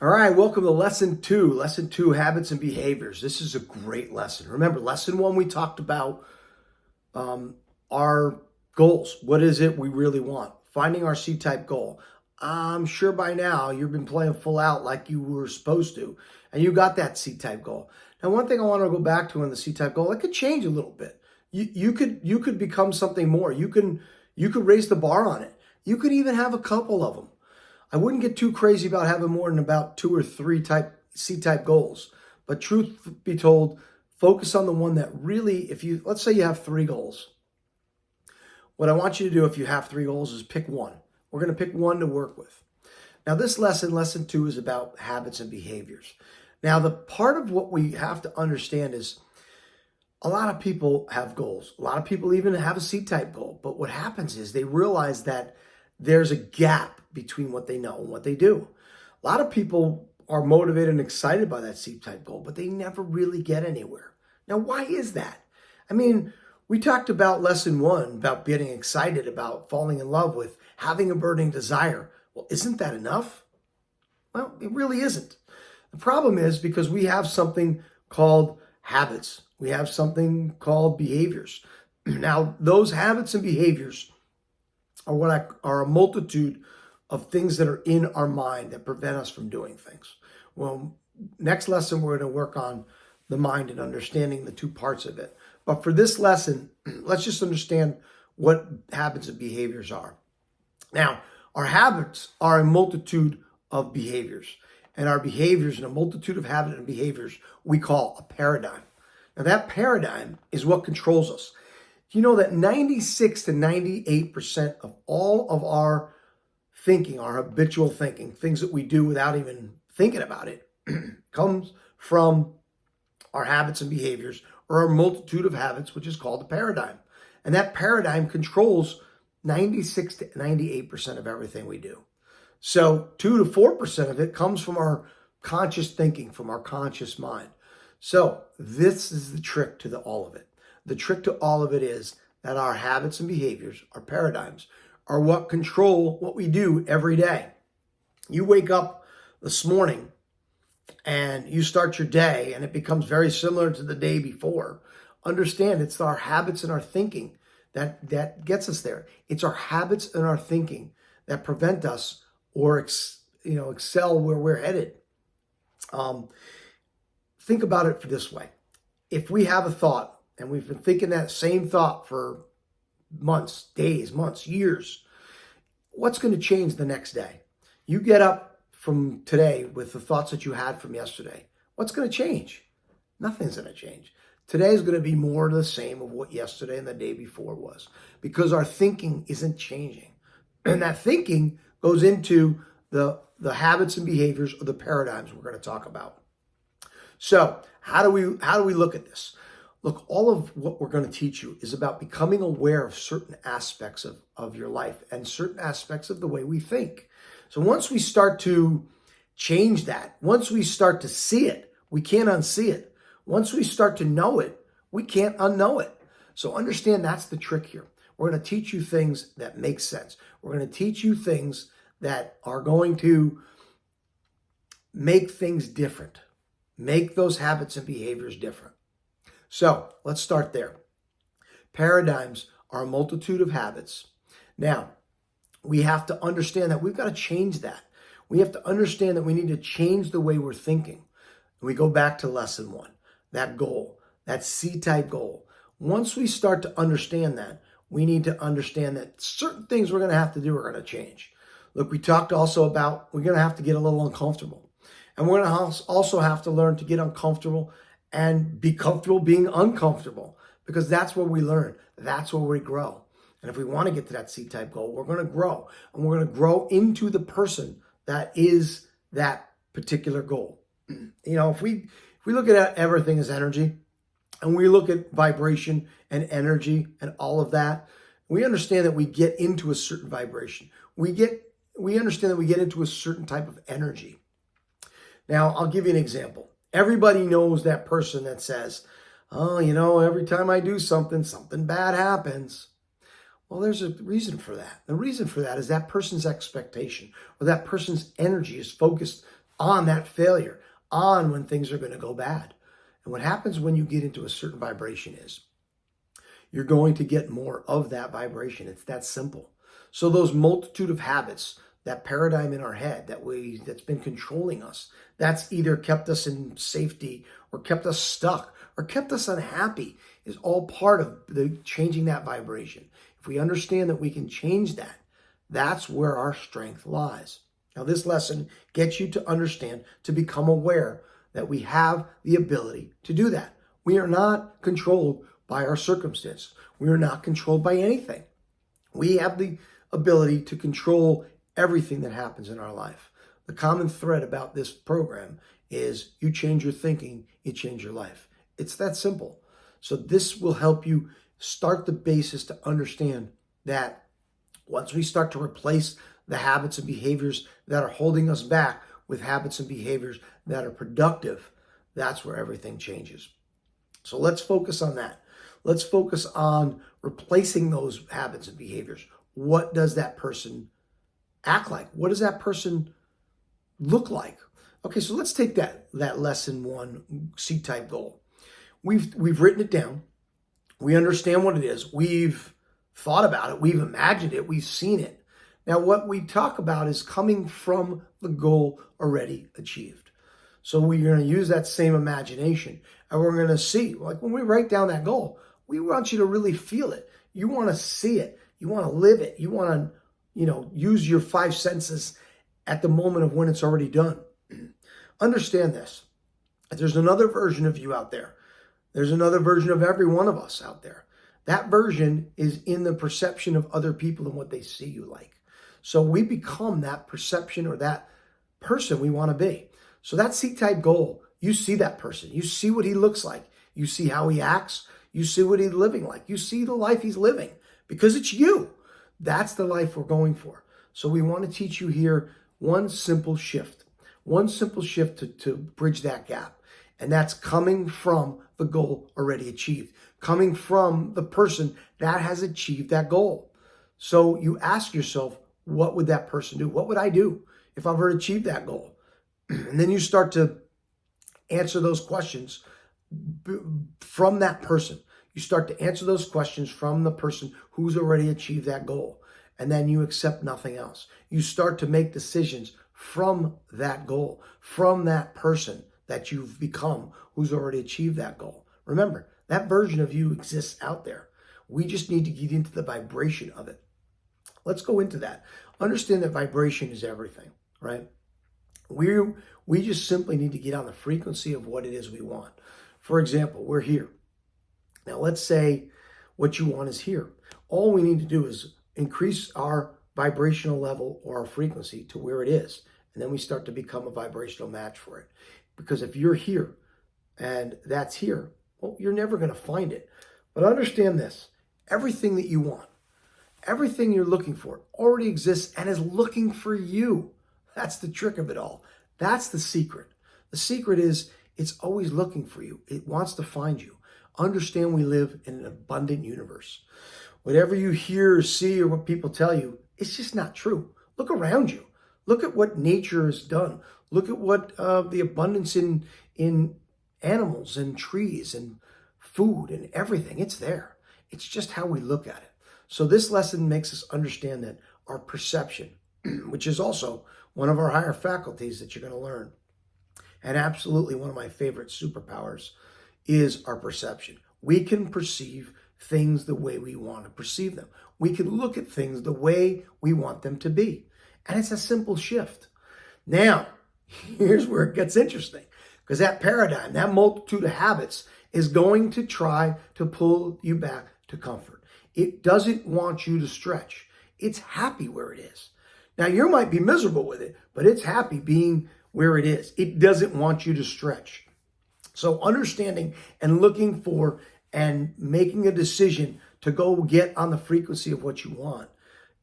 All right, welcome to lesson two. Lesson two, habits and behaviors. This is a great lesson. Remember, lesson one, we talked about um, our goals. What is it we really want? Finding our C-type goal. I'm sure by now you've been playing full out like you were supposed to, and you got that C-type goal. Now, one thing I want to go back to in the C-type goal, it could change a little bit. You could become something more. You could raise the bar on it. You could even have a couple of them. I wouldn't get too crazy about having more than about two or three C-type goals. But truth be told, focus on the one that really, let's say you have three goals. What I want you to do if you have three goals is pick one. We're going to pick one to work with. Now this lesson two, is about habits and behaviors. Now the part of what we have to understand is a lot of people have goals. A lot of people even have a C-type goal. But what happens is they realize that there's a gap between what they know and what they do. A lot of people are motivated and excited by that C-type goal, but they never really get anywhere. Now, why is that? I mean, we talked about lesson one, about getting excited, about falling in love with, having a burning desire. Well, isn't that enough? Well, it really isn't. The problem is because we have something called habits. We have something called behaviors. Now, those habits and behaviors are a multitude of things that are in our mind that prevent us from doing things. Well, next lesson, we're going to work on the mind and understanding the two parts of it. But for this lesson, let's just understand what habits and behaviors are. Now, our habits are a multitude of behaviors, and our behaviors and a multitude of habits and behaviors we call a paradigm. Now, that paradigm is what controls us. You know that 96 to 98% of all of our thinking, our habitual thinking, things that we do without even thinking about it, comes from our habits and behaviors, or our multitude of habits, which is called a paradigm. And that paradigm controls 96 to 98% of everything we do. So 2 to 4% of it comes from our conscious thinking, from our conscious mind. So this is the trick to all of it. The trick to all of it is that our habits and behaviors, our paradigms, are what control what we do every day. You wake up this morning and you start your day and it becomes very similar to the day before. Understand, it's our habits and our thinking that gets us there. It's our habits and our thinking that prevent us or excel where we're headed. Think about it this way. If we have a thought, and we've been thinking that same thought for months, days, months, years, what's going to change the next day? You get up from today with the thoughts that you had from yesterday. What's going to change? Nothing's going to change. Today is going to be more the same of what yesterday and the day before was, because our thinking isn't changing. And that thinking goes into the habits and behaviors or the paradigms we're going to talk about. So how do we look at this? Look, all of what we're going to teach you is about becoming aware of certain aspects of your life and certain aspects of the way we think. So once we start to change that, once we start to see it, we can't unsee it. Once we start to know it, we can't unknow it. So understand that's the trick here. We're going to teach you things that make sense. We're going to teach you things that are going to make things different, make those habits and behaviors different. So let's start there. Paradigms are a multitude of habits. Now, we have to understand that we've got to change that. We have to understand that we need to change the way we're thinking. And we go back to lesson one, that goal, that C-type goal. Once we start to understand that, we need to understand that certain things we're going to have to do are going to change. Look, we talked also about we're going to have to get a little uncomfortable. And we're going to also have to learn to get uncomfortable and be comfortable being uncomfortable, because that's where we learn. That's where we grow. And if we want to get to that C-type goal, we're going to grow. And we're going to grow into the person that is that particular goal. If we look at everything as energy, and we look at vibration and energy and all of that, we understand that we get into a certain vibration. We understand that we get into a certain type of energy. Now, I'll give you an example. Everybody knows that person that says, oh, every time I do something bad happens. Well, there's a reason for that. The reason for that is that person's expectation or that person's energy is focused on that failure, on when things are going to go bad. And what happens when you get into a certain vibration is you're going to get more of that vibration. It's that simple. So those multitude of habits, that paradigm in our head that's been controlling us, that's either kept us in safety or kept us stuck or kept us unhappy, is all part of the changing that vibration. If we understand that we can change that, that's where our strength lies. Now, this lesson gets you to understand, to become aware that we have the ability to do that. We are not controlled by our circumstance. We are not controlled by anything. We have the ability to control everything that happens in our life. The common thread about this program is you change your thinking, you change your life. It's that simple. So this will help you start the basis to understand that once we start to replace the habits and behaviors that are holding us back with habits and behaviors that are productive, that's where everything changes. So let's focus on that. Let's focus on replacing those habits and behaviors. What does that person act like? What does that person look like? Okay, so let's take that lesson 1 C-type goal. We've written it down. We understand what it is. We've thought about it. We've imagined it. We've seen it. Now, what we talk about is coming from the goal already achieved. So we're going to use that same imagination, and we're going to see, like when we write down that goal, we want you to really feel it. You want to see it. You want to live it. You want to, use your 5 senses at the moment of when it's already done. Understand this. There's another version of you out there. There's another version of every one of us out there. That version is in the perception of other people and what they see you like. So we become that perception or that person we want to be. So that C-type goal, you see that person. You see what he looks like. You see how he acts. You see what he's living like. You see the life he's living because it's you. That's the life we're going for. So we want to teach you here one simple shift to bridge that gap. And that's coming from the goal already achieved, coming from the person that has achieved that goal. So you ask yourself, what would that person do? What would I do if I've already achieved that goal? And then you start to answer those questions from that person. You start to answer those questions from the person who's already achieved that goal. And then you accept nothing else. You start to make decisions from that goal, from that person that you've become who's already achieved that goal. Remember, that version of you exists out there. We just need to get into the vibration of it. Let's go into that. Understand that vibration is everything, right? We just simply need to get on the frequency of what it is we want. For example, we're here. Now, let's say what you want is here. All we need to do is increase our vibrational level or our frequency to where it is. And then we start to become a vibrational match for it. Because if you're here and that's here, well, you're never going to find it. But understand this, everything that you want, everything you're looking for already exists and is looking for you. That's the trick of it all. That's the secret. The secret is it's always looking for you. It wants to find you. Understand we live in an abundant universe. Whatever you hear or see or what people tell you, it's just not true. Look around you. Look at what nature has done. Look at what the abundance in animals and trees and food and everything. It's there. It's just how we look at it. So this lesson makes us understand that our perception, which is also one of our higher faculties that you're going to learn, and absolutely one of my favorite superpowers, is our perception. We can perceive things the way we want to perceive them. We can look at things the way we want them to be. And it's a simple shift. Now, here's where it gets interesting, because that paradigm, that multitude of habits is going to try to pull you back to comfort. It doesn't want you to stretch. It's happy where it is. Now, you might be miserable with it, but it's happy being where it is. It doesn't want you to stretch. So understanding and looking for and making a decision to go get on the frequency of what you want,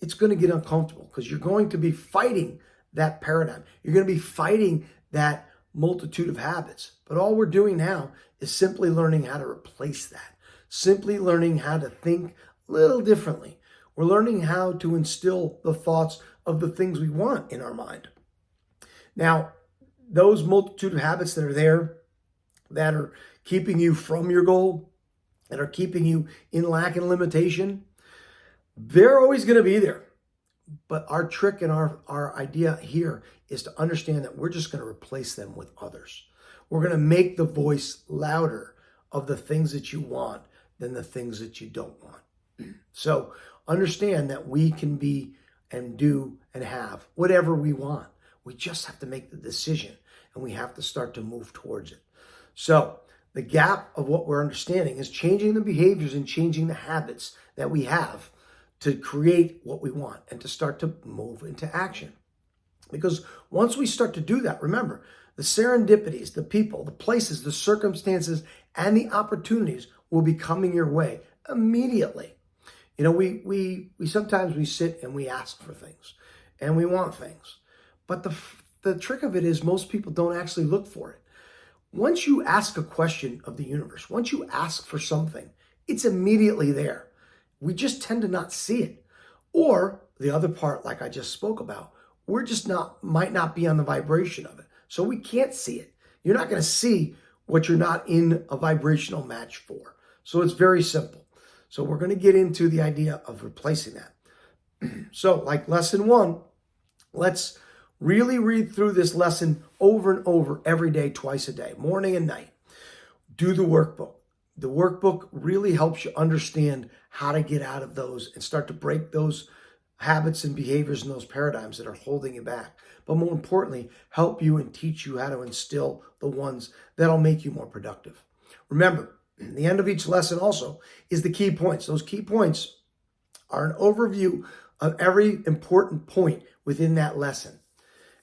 it's going to get uncomfortable because you're going to be fighting that paradigm. You're going to be fighting that multitude of habits. But all we're doing now is simply learning how to replace that, simply learning how to think a little differently. We're learning how to instill the thoughts of the things we want in our mind. Now, those multitude of habits that are there that are keeping you from your goal, that are keeping you in lack and limitation, they're always going to be there. But our trick and our idea here is to understand that we're just going to replace them with others. We're going to make the voice louder of the things that you want than the things that you don't want. So understand that we can be and do and have whatever we want. We just have to make the decision, and we have to start to move towards it. So the gap of what we're understanding is changing the behaviors and changing the habits that we have to create what we want and to start to move into action. Because once we start to do that, remember, the serendipities, the people, the places, the circumstances, and the opportunities will be coming your way immediately. You know, we sometimes we sit and we ask for things and we want things. But the trick of it is most people don't actually look for it. Once you ask a question of the universe, once you ask for something, it's immediately there. We just tend to not see it. Or the other part, like I just spoke about, we're just might not be on the vibration of it. So we can't see it. You're not going to see what you're not in a vibrational match for. So it's very simple. So we're going to get into the idea of replacing that. So like lesson 1, let's really read through this lesson over and over every day, twice a day, morning and night. Do the workbook. The workbook really helps you understand how to get out of those and start to break those habits and behaviors and those paradigms that are holding you back. But more importantly, help you and teach you how to instill the ones that'll make you more productive. Remember, the end of each lesson also is the key points. Those key points are an overview of every important point within that lesson.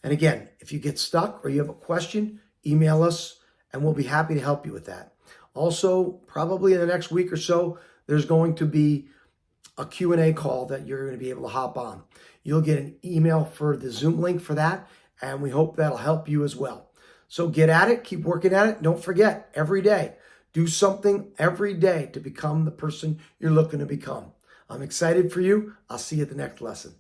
And again, if you get stuck or you have a question, email us and we'll be happy to help you with that. Also, probably in the next week or so, there's going to be a Q&A call that you're going to be able to hop on. You'll get an email for the Zoom link for that, and we hope that'll help you as well. So get at it, keep working at it. Don't forget, every day, do something every day to become the person you're looking to become. I'm excited for you. I'll see you at the next lesson.